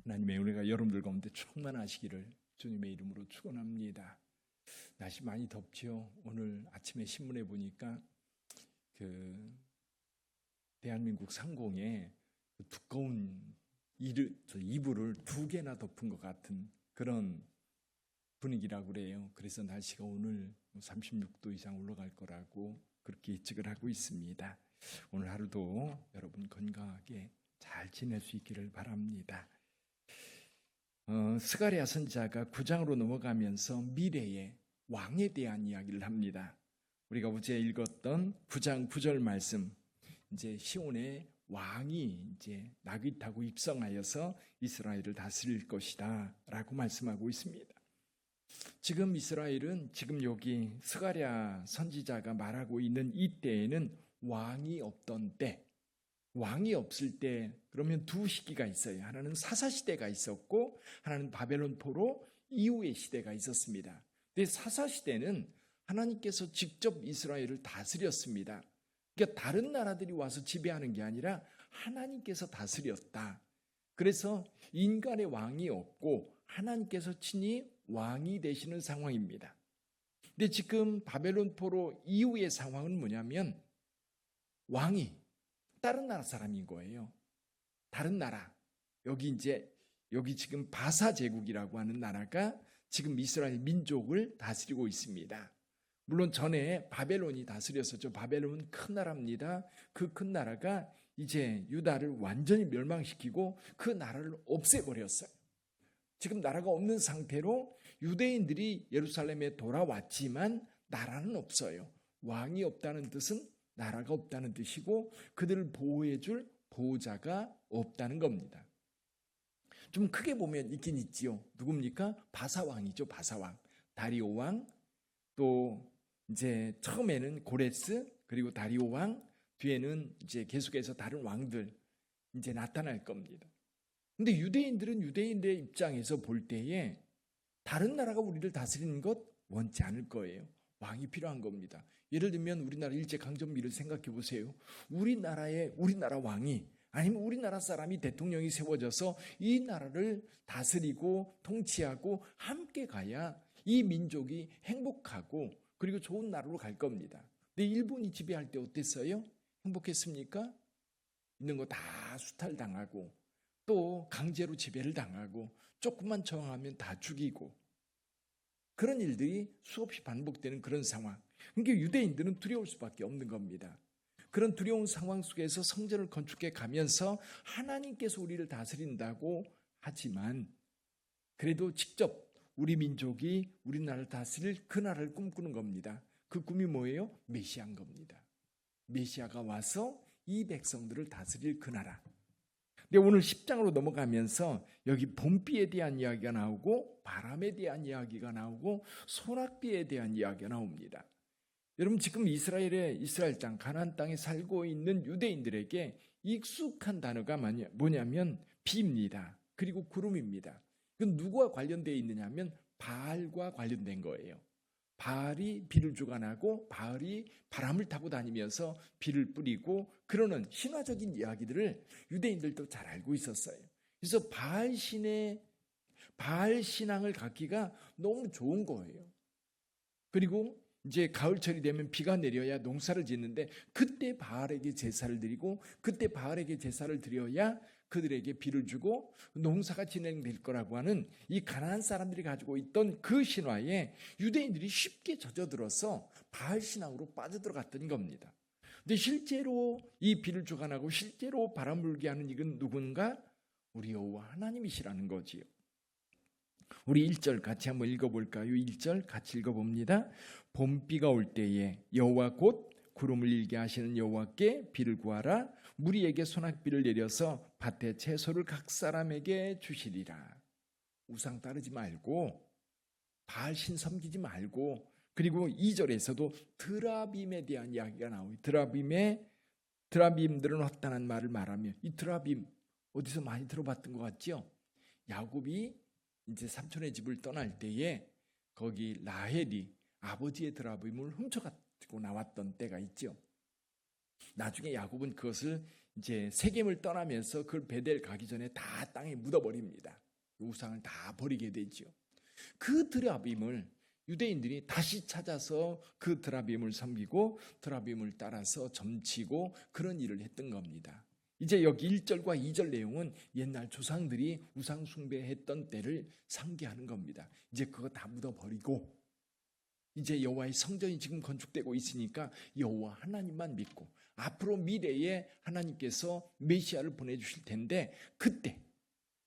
하나님의 은혜가 여러분들 가운데 충만하시기를 주님의 이름으로 축원합니다. 날씨 많이 덥죠. 오늘 아침에 신문에 보니까 대한민국 상공에 두꺼운 이불을 2개나 덮은 것 같은 그런 분위기라고 그래요. 그래서 날씨가 오늘 36도 이상 올라갈 거라고 그렇게 예측을 하고 있습니다. 오늘 하루도 여러분 건강하게 잘 지낼 수 있기를 바랍니다. 스가랴 선지자가 9장으로 넘어가면서 미래의 왕에 대한 이야기를 합니다. 우리가 어제 읽었던 9장 9절 말씀, 이제 시온의 왕이 이제 나귀 타고 입성하여서 이스라엘을 다스릴 것이다 라고 말씀하고 있습니다. 지금 이스라엘은 지금 여기 스가랴 선지자가 말하고 있는 이때에는 왕이 없던 때, 왕이 없을 때 그러면 두 시기가 있어요. 하나는 사사시대가 있었고 하나는 바벨론 포로 이후의 시대가 있었습니다. 근데 사사시대는 하나님께서 직접 이스라엘을 다스렸습니다. 그러니까 다른 나라들이 와서 지배하는 게 아니라 하나님께서 다스렸다. 그래서 인간의 왕이 없고 하나님께서 친히 왕이 되시는 상황입니다. 근데 지금 바벨론 포로 이후의 상황은 뭐냐면 왕이 다른 나라 사람인 거예요. 다른 나라. 여기 지금 바사 제국이라고 하는 나라가 지금 이스라엘 민족을 다스리고 있습니다. 물론 전에 바벨론이 다스렸었죠. 바벨론은 큰 나라입니다. 그 큰 나라가 이제 유다를 완전히 멸망시키고 그 나라를 없애버렸어요. 지금 나라가 없는 상태로 유대인들이 예루살렘에 돌아왔지만 나라는 없어요. 왕이 없다는 뜻은 나라가 없다는 뜻이고 그들을 보호해줄 보호자가 없다는 겁니다. 좀 크게 보면 있긴 있지요. 누굽니까? 바사왕이죠. 바사왕. 다리오 왕, 또 이제 처음에는 고레스, 그리고 다리오 왕, 뒤에는 이제 계속해서 다른 왕들 이제 나타날 겁니다. 근데 유대인들은 유대인들의 입장에서 볼 때에 다른 나라가 우리를 다스리는 것 원치 않을 거예요. 왕이 필요한 겁니다. 예를 들면 우리나라 일제강점기를 생각해 보세요. 우리나라 왕이 아니면 우리나라 사람이 대통령이 세워져서 이 나라를 다스리고 통치하고 함께 가야 이 민족이 행복하고 그리고 좋은 나라로 갈 겁니다. 근데 일본이 지배할 때 어땠어요? 행복했습니까? 있는 거 다 수탈당하고 또 강제로 지배를 당하고 조금만 저항하면 다 죽이고 그런 일들이 수없이 반복되는 그런 상황. 그러니까 유대인들은 두려울 수밖에 없는 겁니다. 그런 두려운 상황 속에서 성전을 건축해 가면서 하나님께서 우리를 다스린다고 하지만 그래도 직접 우리 민족이 우리나라를 다스릴 그 나라를 꿈꾸는 겁니다. 그 꿈이 뭐예요? 메시아인 겁니다. 메시아가 와서 이 백성들을 다스릴 그 나라. 근데 오늘 10장으로 넘어가면서 여기 봄비에 대한 이야기가 나오고 바람에 대한 이야기가 나오고 소낙비에 대한 이야기가 나옵니다. 여러분 지금 이스라엘 땅 가나안 땅에 살고 있는 유대인들에게 익숙한 단어가 뭐냐면 비입니다. 그리고 구름입니다. 이건 누구와 관련되어 있느냐 하면 바알과 관련된 거예요. 바알이 비를 주관하고 바알이 바람을 타고 다니면서 비를 뿌리고 그러는 신화적인 이야기들을 유대인들도 잘 알고 있었어요. 그래서 바알 신앙을 갖기가 너무 좋은 거예요. 그리고 이제 가을철이 되면 비가 내려야 농사를 짓는데 그때 바알에게 제사를 드리고 그때 바알에게 제사를 드려야 그들에게 비를 주고 농사가 진행될 거라고 하는 이 가나안 사람들이 가지고 있던 그 신화에 유대인들이 쉽게 젖어들어서 바알 신앙으로 빠져들어갔던 겁니다. 근데 실제로 이 비를 주관하고 실제로 바람 불게 하는 이건 누군가? 우리 여호와 하나님이시라는 거지요. 우리 1절 같이 한번 읽어볼까요? 1절 같이 읽어봅니다. 봄비가 올 때에 여호와 곧 구름을 일게 하시는 여호와께 비를 구하라. 무리에게 소낙비를 내려서 밭에 채소를 각 사람에게 주시리라. 우상 따르지 말고 바알 신 섬기지 말고 그리고 2절에서도 드라빔에 대한 이야기가 나와요. 드라빔들은 허탄한 말을 말하며 이 드라빔 어디서 많이 들어봤던 것 같죠? 야곱이 이제 삼촌의 집을 떠날 때에 거기 라헬이 아버지의 드라빔을 훔쳐가지고 나왔던 때가 있죠. 나중에 야곱은 그것을 이제 세겜을 떠나면서 그걸 베델 가기 전에 다 땅에 묻어버립니다. 우상을 다 버리게 되죠. 그 드라빔을 유대인들이 다시 찾아서 그 드라빔을 섬기고 드라빔을 따라서 점치고 그런 일을 했던 겁니다. 이제 여기 1절과 2절 내용은 옛날 조상들이 우상 숭배했던 때를 상기하는 겁니다. 이제 그거 다 묻어버리고 이제 여호와의 성전이 지금 건축되고 있으니까 여호와 하나님만 믿고 앞으로 미래에 하나님께서 메시아를 보내주실 텐데 그때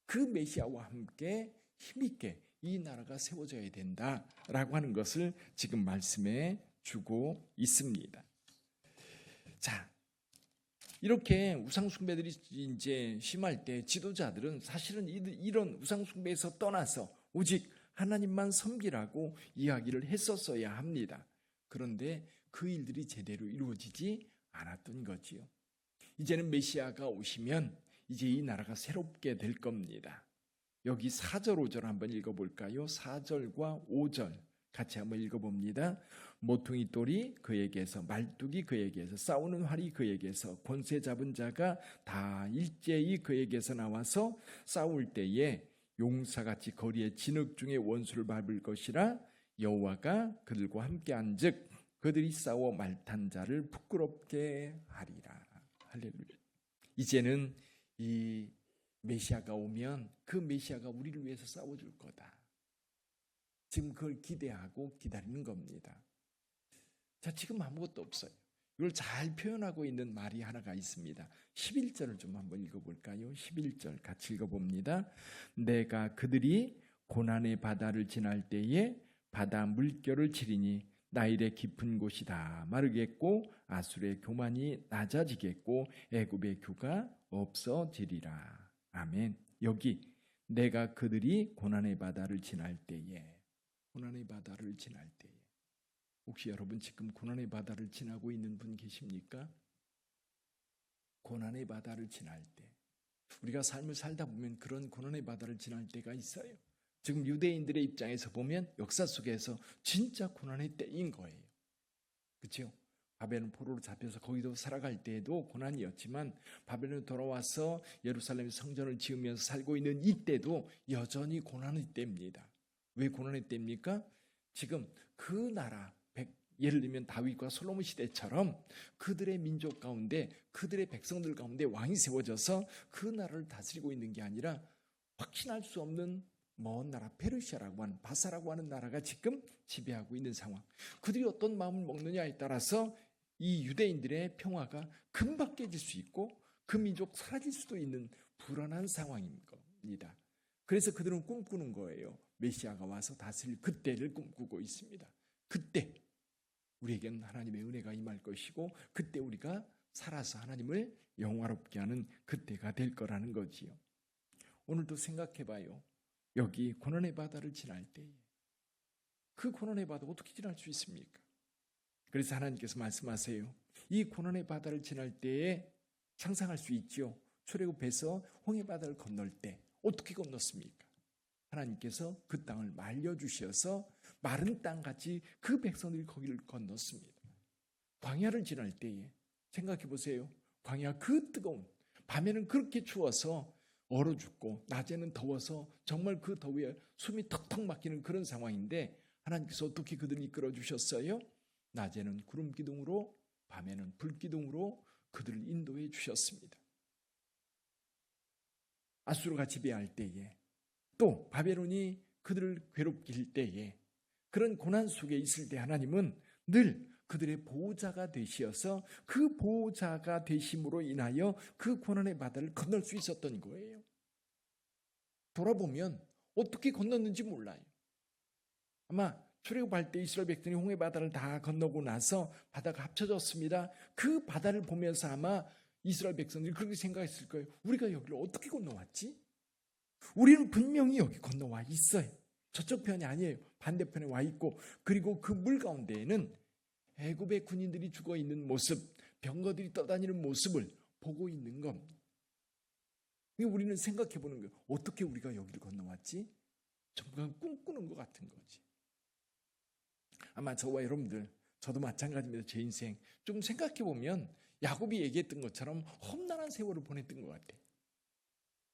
그 메시아와 함께 힘있게 이 나라가 세워져야 된다라고 하는 것을 지금 말씀해 주고 있습니다. 자, 이렇게 우상 숭배들이 이제 심할 때 지도자들은 사실은 이런 우상 숭배에서 떠나서 오직 하나님만 섬기라고 이야기를 했었어야 합니다. 그런데 그 일들이 제대로 이루어지지 않았던 거지요. 이제는 메시아가 오시면 이제 이 나라가 새롭게 될 겁니다. 여기 4절 5절 한번 읽어볼까요? 4절과 5절 같이 한번 읽어봅니다. 모퉁이 돌이 그에게서, 말뚝이 그에게서, 싸우는 활이 그에게서, 권세 잡은 자가 다 일제히 그에게서 나와서 싸울 때에 용사같이 거리의 진흙 중에 원수를 밟을 것이라. 여호와가 그들과 함께 한즉 그들이 싸워 말탄 자를 부끄럽게 하리라. 할렐루야. 이제는 이 메시아가 오면 그 메시아가 우리를 위해서 싸워줄 거다. 지금 그걸 기대하고 기다리는 겁니다. 자, 지금 아무것도 없어요. 이걸 잘 표현하고 있는 말이 하나가 있습니다. 11절을 좀 한번 읽어볼까요? 11절 같이 읽어봅니다. 내가 그들이 고난의 바다를 지날 때에 바다 물결을 치리니 나일의 깊은 곳이 다 마르겠고 아술의 교만이 낮아지겠고 애굽의 규가 없어지리라. 아멘. 여기 내가 그들이 고난의 바다를 지날 때에, 고난의 바다를 지날 때에, 혹시 여러분 지금 고난의 바다를 지나고 있는 분 계십니까? 고난의 바다를 지날 때, 우리가 삶을 살다 보면 그런 고난의 바다를 지날 때가 있어요. 지금 유대인들의 입장에서 보면 역사 속에서 진짜 고난의 때인 거예요. 그렇죠? 바벨론 포로로 잡혀서 거기도 살아갈 때에도 고난이었지만 바벨론에 돌아와서 예루살렘 성전을 지으면서 살고 있는 이때도 여전히 고난의 때입니다. 왜 고난의 때입니까? 지금 그 나라, 예를 들면 다윗과 솔로몬 시대처럼 그들의 민족 가운데, 그들의 백성들 가운데 왕이 세워져서 그 나라를 다스리고 있는 게 아니라 확신할 수 없는 먼 나라, 페르시아라고 하는, 바사라고 하는 나라가 지금 지배하고 있는 상황. 그들이 어떤 마음을 먹느냐에 따라서 이 유대인들의 평화가 금방 깨질 수 있고 그 민족 사라질 수도 있는 불안한 상황인 겁니다. 그래서 그들은 꿈꾸는 거예요. 메시아가 와서 다스릴 그때를 꿈꾸고 있습니다. 그때 우리에게는 하나님의 은혜가 임할 것이고 그때 우리가 살아서 하나님을 영화롭게 하는 그때가 될 거라는 거지요. 오늘도 생각해 봐요. 여기 고난의 바다를 지날 때에 그 고난의 바다 어떻게 지날 수 있습니까? 그래서 하나님께서 말씀하세요. 이 고난의 바다를 지날 때에 상상할 수 있죠. 출애굽해서 홍해 바다를 건널 때 어떻게 건넜습니까? 하나님께서 그 땅을 말려주셔서 마른 땅같이 그 백성들이 거기를 건넜습니다. 광야를 지날 때에 생각해 보세요. 광야 그 뜨거운, 밤에는 그렇게 추워서 얼어 죽고 낮에는 더워서 정말 그 더위에 숨이 턱턱 막히는 그런 상황인데 하나님께서 어떻게 그들을 이끌어 주셨어요? 낮에는 구름 기둥으로, 밤에는 불 기둥으로 그들을 인도해 주셨습니다. 아수르가 지배할 때에, 또 바벨론이 그들을 괴롭게 할 때에, 그런 고난 속에 있을 때 하나님은 늘 그들의 보호자가 되시어서 그 보호자가 되심으로 인하여 그 고난의 바다를 건널 수 있었던 거예요. 돌아보면 어떻게 건넜는지 몰라요. 아마 출애굽할 때 이스라엘 백성이 홍해 바다를 다 건너고 나서 바다가 합쳐졌습니다. 그 바다를 보면서 아마 이스라엘 백성들이 그렇게 생각했을 거예요. 우리가 여기를 어떻게 건너왔지? 우리는 분명히 여기 건너와 있어요. 저쪽 편이 아니에요. 반대편에 와 있고, 그리고 그 물 가운데에는 애굽의 군인들이 죽어 있는 모습, 병거들이 떠다니는 모습을 보고 있는 겁니다. 우리는 생각해 보는 거예요. 어떻게 우리가 여기를 건너왔지? 정말 꿈꾸는 것 같은 거지. 아마 저와 여러분들, 저도 마찬가지입니다. 제 인생 좀 생각해 보면 야곱이 얘기했던 것처럼 험난한 세월을 보냈던 것 같아요.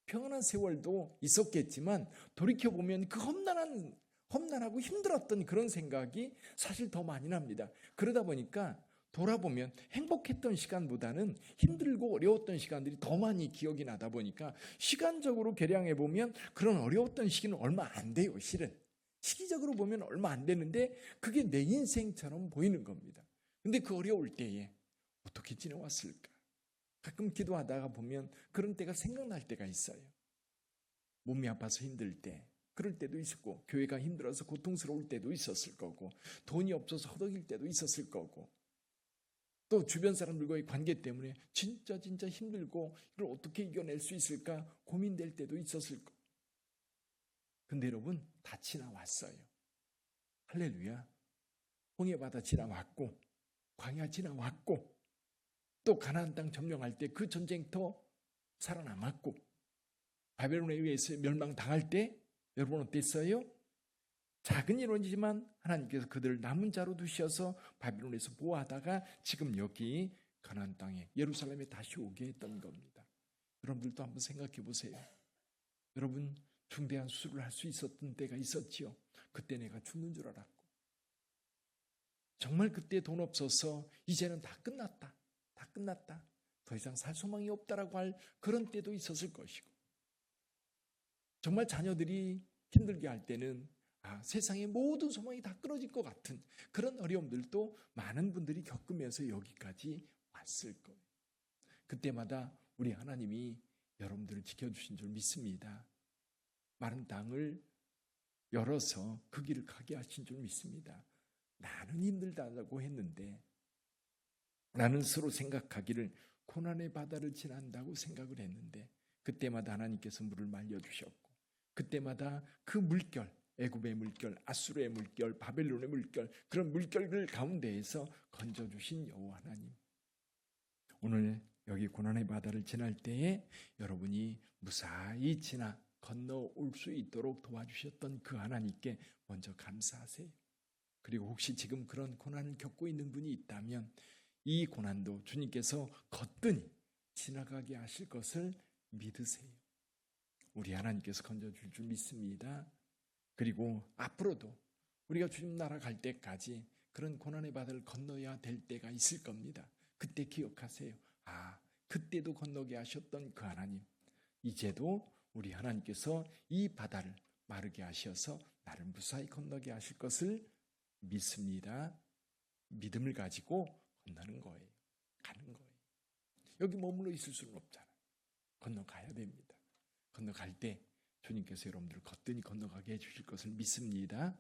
평안한 세월도 있었겠지만 돌이켜보면 그 험난하고 힘들었던 그런 생각이 사실 더 많이 납니다. 그러다 보니까 돌아보면 행복했던 시간보다는 힘들고 어려웠던 시간들이 더 많이 기억이 나다 보니까 시간적으로 계량해 보면 그런 어려웠던 시기는 얼마 안 돼요. 실은 시기적으로 보면 얼마 안 되는데 그게 내 인생처럼 보이는 겁니다. 근데 그 어려울 때에 어떻게 지내왔을까? 가끔 기도하다가 보면 그런 때가 생각날 때가 있어요. 몸이 아파서 힘들 때 그럴 때도 있었고, 교회가 힘들어서 고통스러울 때도 있었을 거고, 돈이 없어서 허덕일 때도 있었을 거고, 또 주변 사람들과의 관계 때문에 진짜 힘들고 이걸 어떻게 이겨낼 수 있을까 고민될 때도 있었을 거고. 근데 여러분 다 지나왔어요. 할렐루야. 홍해바다 지나왔고 광야 지나왔고 또 가나안 땅 점령할 때 그 전쟁터 살아남았고 바벨론에 의해서 멸망당할 때 여러분 어땠어요? 작은 일원이지만 하나님께서 그들을 남은 자로 두셔서 바벨론에서 보호하다가 지금 여기 가나안 땅에 예루살렘에 다시 오게 했던 겁니다. 여러분들도 한번 생각해 보세요. 여러분 중대한 수술을 할 수 있었던 때가 있었지요. 그때 내가 죽는 줄 알았고 정말 그때 돈 없어서 이제는 다 끝났다. 더 이상 살 소망이 없다라고 할 그런 때도 있었을 것이고 정말 자녀들이 힘들게 할 때는 세상의 모든 소망이 다 끊어질 것 같은 그런 어려움들도 많은 분들이 겪으면서 여기까지 왔을 거예요. 그때마다 우리 하나님이 여러분들을 지켜주신 줄 믿습니다. 마른 땅을 열어서 그 길을 가게 하신 줄 믿습니다. 나는 힘들다고 했는데 나는 스스로 생각하기를 고난의 바다를 지난다고 생각을 했는데 그때마다 하나님께서 물을 말려주셨고 그때마다 그 물결 애굽의 물결, 아수르의 물결, 바벨론의 물결 그런 물결들 가운데에서 건져주신 여호와 하나님 오늘 여기 고난의 바다를 지날 때에 여러분이 무사히 지나 건너올 수 있도록 도와주셨던 그 하나님께 먼저 감사하세요. 그리고 혹시 지금 그런 고난을 겪고 있는 분이 있다면 이 고난도 주님께서 거뜬히 지나가게 하실 것을 믿으세요. 우리 하나님께서 건져줄 줄 믿습니다. 그리고 앞으로도 우리가 주님 나라 갈 때까지 그런 고난의 바다를 건너야 될 때가 있을 겁니다. 그때 기억하세요. 그때도 건너게 하셨던 그 하나님 이제도 우리 하나님께서 이 바다를 마르게 하셔서 나를 무사히 건너게 하실 것을 믿습니다. 믿음을 가지고 건너는 거예요. 가는 거예요. 여기 머물러 있을 수는 없잖아요. 건너가야 됩니다. 건너갈 때 주님께서 여러분들을 거뜬히 건너가게 해주실 것을 믿습니다.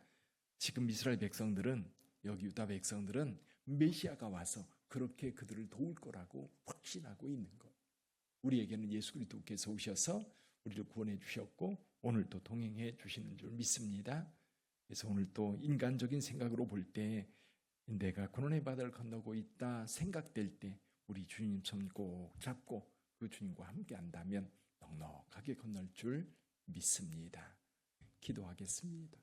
지금 이스라엘 백성들은 여기 유다 백성들은 메시아가 와서 그렇게 그들을 도울 거라고 확신하고 있는 것. 우리에게는 예수 그리스도께서 오셔서 우리를 구원해 주셨고 오늘 또 동행해 주시는 줄 믿습니다. 그래서 오늘 또 인간적인 생각으로 볼 때 내가 고난의 바다를 건너고 있다 생각될 때 우리 주님 손 꼭 잡고 그 주님과 함께 한다면 넉넉하게 건널 줄 믿습니다. 기도하겠습니다.